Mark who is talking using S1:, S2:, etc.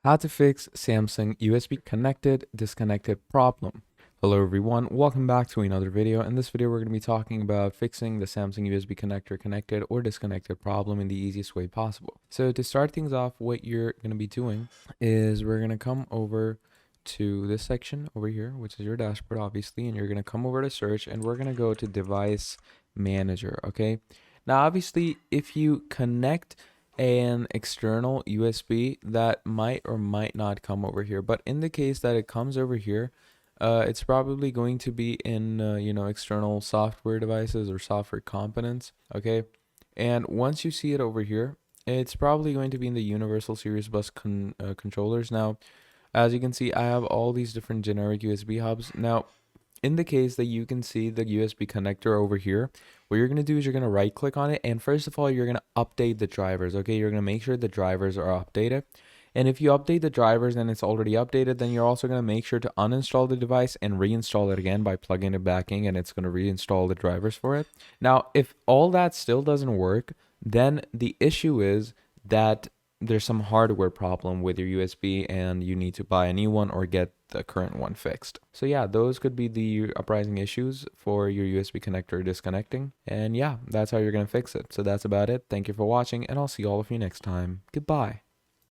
S1: How to fix Samsung USB connected disconnected problem. Hello everyone, welcome back to another video. In this video we're going to be talking about fixing the Samsung USB connector connected or disconnected problem in the easiest way possible. So to start things off, what you're going to be doing is we're going to come over to this section over here, which is your dashboard obviously, and you're going to come over to search and we're going to go to device manager. Okay, now obviously if you connect an external USB, that might or might not come over here, but in the case that it comes over here, it's probably going to be in external software devices or software components. Okay, and once you see it over here, it's probably going to be in the universal series bus controllers. Now as you can see, I have all these different generic USB hubs. Now in the case that you can see the USB connector over here, what you're going to do is you're going to right click on it, and first of all you're going to update the drivers. Okay, you're going to make sure the drivers are updated, and if you update the drivers and it's already updated, then you're also going to make sure to uninstall the device and reinstall it again by plugging it back in, and it's going to reinstall the drivers for it. Now if all that still doesn't work, then the issue is that there's some hardware problem with your USB and you need to buy a new one or get the current one fixed. So yeah, those could be the uprising issues for your USB connector disconnecting. And yeah, that's how you're going to fix it. So that's about it. Thank you for watching, and I'll see all of you next time. Goodbye.